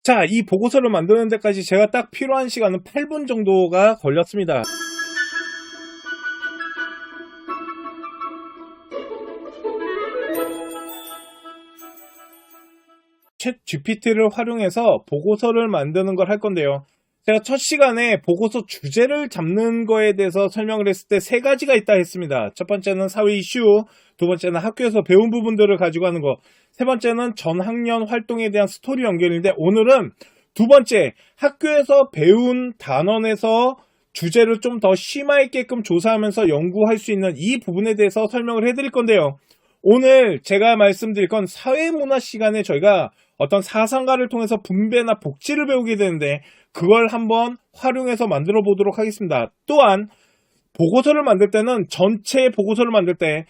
자, 이 보고서를 만드는 데까지 제가 딱 필요한 시간은 8분 정도가 걸렸습니다. 챗 GPT를 활용해서 보고서를 만드는 걸 할 건데요. 제가 첫 시간에 보고서 주제를 잡는 거에 대해서 설명을 했을 때 세 가지가 있다 했습니다. 첫 번째는 사회 이슈, 두 번째는 학교에서 배운 부분들을 가지고 하는 거, 세 번째는 전 학년 활동에 대한 스토리 연결인데, 오늘은 두 번째, 학교에서 배운 단원에서 주제를 좀 더 심화있게끔 조사하면서 연구할 수 있는 이 부분에 대해서 설명을 해드릴 건데요. 오늘 제가 말씀드릴 건 사회문화 시간에 저희가 어떤 사상가를 통해서 분배나 복지를 배우게 되는데, 그걸 한번 활용해서 만들어 보도록 하겠습니다. 또한 보고서를 만들 때는 전체 보고서를 만들 때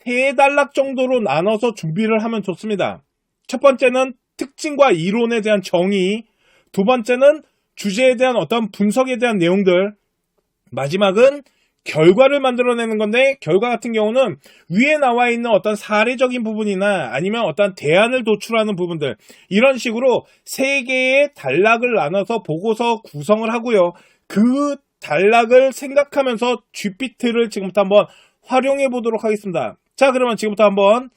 세 단락 정도로 나눠서 준비를 하면 좋습니다. 첫 번째는 특징과 이론에 대한 정의, 두 번째는 주제에 대한 어떤 분석에 대한 내용들, 마지막은 결과를 만들어내는 건데, 결과 같은 경우는 위에 나와 있는 어떤 사례적인 부분이나 아니면 어떤 대안을 도출하는 부분들, 이런 식으로 세 개의 단락을 나눠서 보고서 구성을 하고요. 그 단락을 생각하면서 GPT를 지금부터 한번 활용해 보도록 하겠습니다. 자, 그러면 지금부터 한번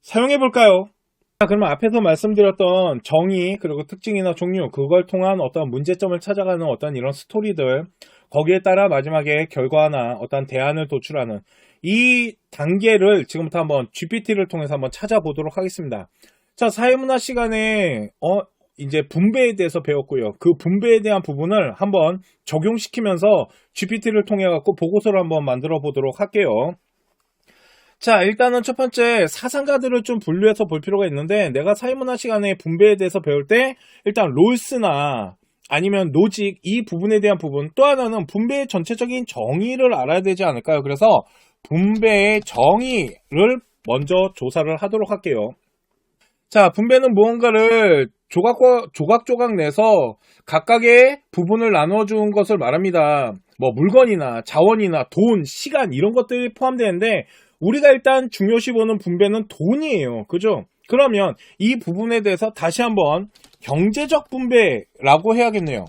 사용해 볼까요? 자, 그러면 앞에서 말씀드렸던 정의, 그리고 특징이나 종류, 그걸 통한 어떤 문제점을 찾아가는 어떤 이런 스토리들, 거기에 따라 마지막에 결과나 어떤 대안을 도출하는 이 단계를 지금부터 한번 GPT를 통해서 한번 찾아보도록 하겠습니다. 자, 사회문화 시간에 이제 분배에 대해서 배웠고요. 그 분배에 대한 부분을 한번 적용시키면서 GPT를 통해 갖고 보고서를 한번 만들어 보도록 할게요. 자, 일단은 첫 번째 사상가들을 좀 분류해서 볼 필요가 있는데, 내가 사회문화 시간에 분배에 대해서 배울 때 일단 롤스나 아니면 노직, 이 부분에 대한 부분, 또 하나는 분배의 전체적인 정의를 알아야 되지 않을까요? 그래서 분배의 정의를 먼저 조사를 하도록 할게요. 자, 분배는 무언가를 조각조각 내서 각각의 부분을 나눠준 것을 말합니다. 뭐 물건이나 자원이나 돈, 시간, 이런 것들이 포함되는데, 우리가 일단 중요시 보는 분배는 돈이에요. 그죠? 그러면 이 부분에 대해서 다시 한번 경제적 분배라고 해야겠네요.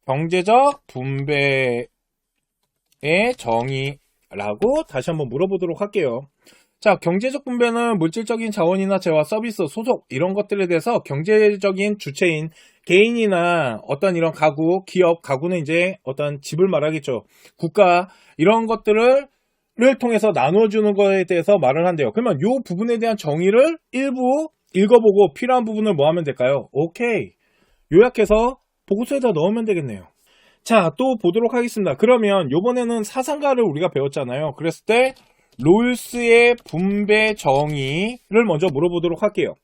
경제적 분배의 정의라고 다시 한번 물어보도록 할게요. 자, 경제적 분배는 물질적인 자원이나 재화, 서비스, 소속, 이런 것들에 대해서 경제적인 주체인 개인이나 어떤 이런 가구, 기업, 가구는 이제 어떤 집을 말하겠죠. 국가, 이런 것들을 통해서 나눠주는 거에 대해서 말을 한대요. 그러면 이 부분에 대한 정의를 일부 읽어보고 필요한 부분을 뭐 하면 될까요? 오케이. 요약해서 보고서에다 넣으면 되겠네요. 자, 또 보도록 하겠습니다. 그러면 요번에는 사상가를 우리가 배웠잖아요. 그랬을 때 롤스의 분배 정의를 먼저 물어보도록 할게요.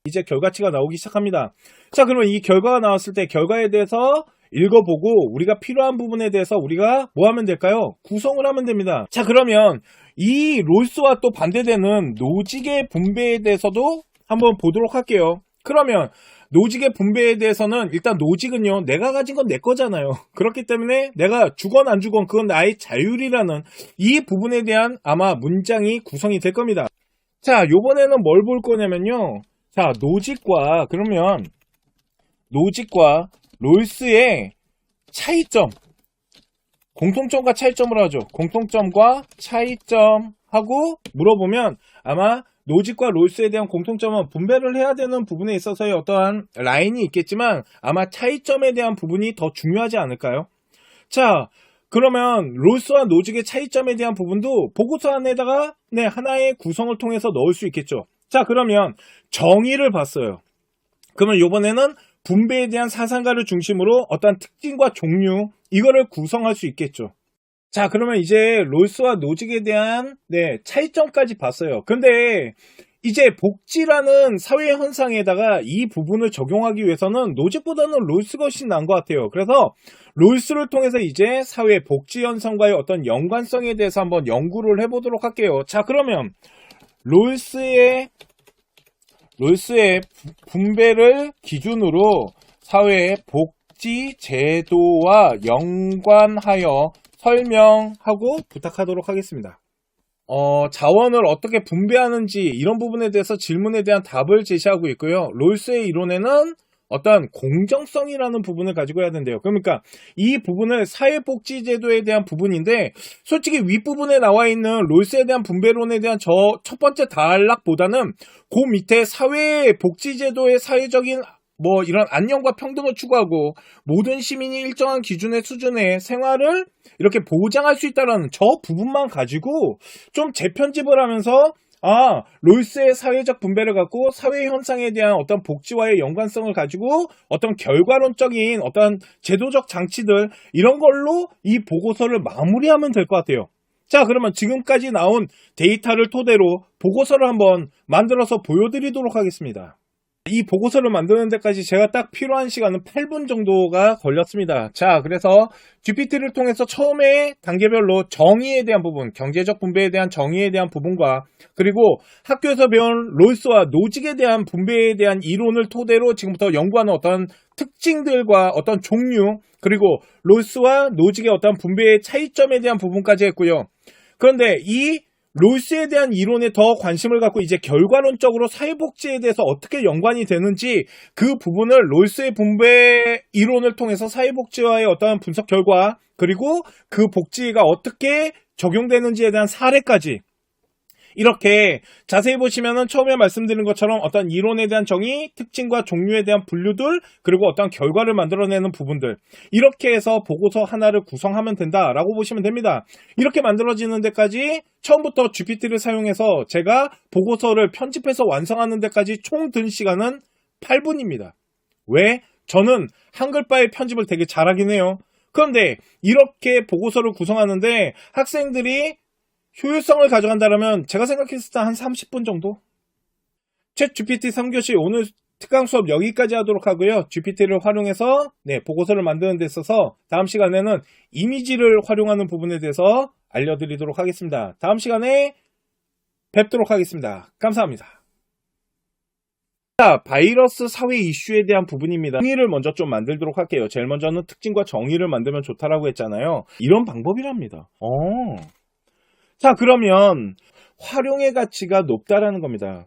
이제 결과치가 나오기 시작합니다. 자, 그러면 이 결과가 나왔을 때 결과에 대해서 읽어보고 우리가 필요한 부분에 대해서 우리가 뭐 하면 될까요? 구성을 하면 됩니다. 자, 그러면 이 롤스와 또 반대되는 노직의 분배에 대해서도 한번 보도록 할게요. 그러면 노직의 분배에 대해서는 일단 노직은요, 내가 가진 건 내 거잖아요. 그렇기 때문에 내가 주건 안 주건 그건 나의 자율이라는 이 부분에 대한 아마 문장이 구성이 될 겁니다. 자, 요번에는 뭘 볼 거냐면요. 자, 노직과 롤스의 차이점, 공통점과 차이점을 하죠. 공통점과 차이점하고 물어보면 아마 노직과 롤스에 대한 공통점은 분배를 해야 되는 부분에 있어서의 어떠한 라인이 있겠지만 아마 차이점에 대한 부분이 더 중요하지 않을까요? 자, 그러면 롤스와 노직의 차이점에 대한 부분도 보고서 안에다가 하나의 구성을 통해서 넣을 수 있겠죠. 자, 그러면 정의를 봤어요. 그러면 이번에는 분배에 대한 사상가를 중심으로 어떤 특징과 종류, 이거를 구성할 수 있겠죠. 자, 그러면 이제 롤스와 노직에 대한 차이점까지 봤어요. 근데 이제 복지라는 사회 현상에다가 이 부분을 적용하기 위해서는 노직보다는 롤스가 훨씬 나은 것 같아요. 그래서 롤스를 통해서 이제 사회 복지 현상과의 어떤 연관성에 대해서 한번 연구를 해보도록 할게요. 자, 그러면 롤스의 분배를 기준으로 사회의 복지 제도와 연관하여 설명하고 부탁하도록 하겠습니다. 자원을 어떻게 분배하는지 이런 부분에 대해서 질문에 대한 답을 제시하고 있고요. 롤스의 이론에는 어떤 공정성이라는 부분을 가지고 해야 된대요. 그러니까 이 부분을 사회복지제도에 대한 부분인데 솔직히 윗부분에 나와 있는 롤스에 대한 분배론에 대한 저 첫 번째 단락보다는 그 밑에 사회복지제도의 사회적인 뭐 이런 안녕과 평등을 추구하고 모든 시민이 일정한 기준의 수준의 생활을 이렇게 보장할 수 있다는 저 부분만 가지고 좀 재편집을 하면서 롤스의 사회적 분배를 갖고 사회 현상에 대한 어떤 복지와의 연관성을 가지고 어떤 결과론적인 어떤 제도적 장치들 이런 걸로 이 보고서를 마무리하면 될 것 같아요. 자, 그러면 지금까지 나온 데이터를 토대로 보고서를 한번 만들어서 보여드리도록 하겠습니다. 이 보고서를 만드는 데까지 제가 딱 필요한 시간은 8분 정도가 걸렸습니다. 자, 그래서 GPT를 통해서 처음에 단계별로 정의에 대한 부분, 경제적 분배에 대한 정의에 대한 부분과 그리고 학교에서 배운 롤스와 노직에 대한 분배에 대한 이론을 토대로 지금부터 연구하는 어떤 특징들과 어떤 종류, 그리고 롤스와 노직의 어떤 분배의 차이점에 대한 부분까지 했고요. 그런데 이 롤스에 대한 이론에 더 관심을 갖고 이제 결과론적으로 사회복지에 대해서 어떻게 연관이 되는지 그 부분을 롤스의 분배 이론을 통해서 사회복지와의 어떤 분석 결과 그리고 그 복지가 어떻게 적용되는지에 대한 사례까지 이렇게 자세히 보시면은 처음에 말씀드린 것처럼 어떤 이론에 대한 정의, 특징과 종류에 대한 분류들, 그리고 어떤 결과를 만들어내는 부분들 이렇게 해서 보고서 하나를 구성하면 된다라고 보시면 됩니다. 이렇게 만들어지는 데까지 처음부터 GPT를 사용해서 제가 보고서를 편집해서 완성하는 데까지 총 든 시간은 8분입니다. 왜? 저는 한글 파일 편집을 되게 잘하긴 해요. 그런데 이렇게 보고서를 구성하는데 학생들이 효율성을 가져간다면 제가 생각했을 때 한 30분 정도? 챗 GPT 3교시 오늘 특강 수업 여기까지 하도록 하고요. GPT를 활용해서 보고서를 만드는 데 있어서 다음 시간에는 이미지를 활용하는 부분에 대해서 알려드리도록 하겠습니다. 다음 시간에 뵙도록 하겠습니다. 감사합니다. 자, 바이러스 사회 이슈에 대한 부분입니다. 정의를 먼저 좀 만들도록 할게요. 제일 먼저는 특징과 정의를 만들면 좋다라고 했잖아요. 이런 방법이랍니다. 자, 그러면 활용의 가치가 높다라는 겁니다.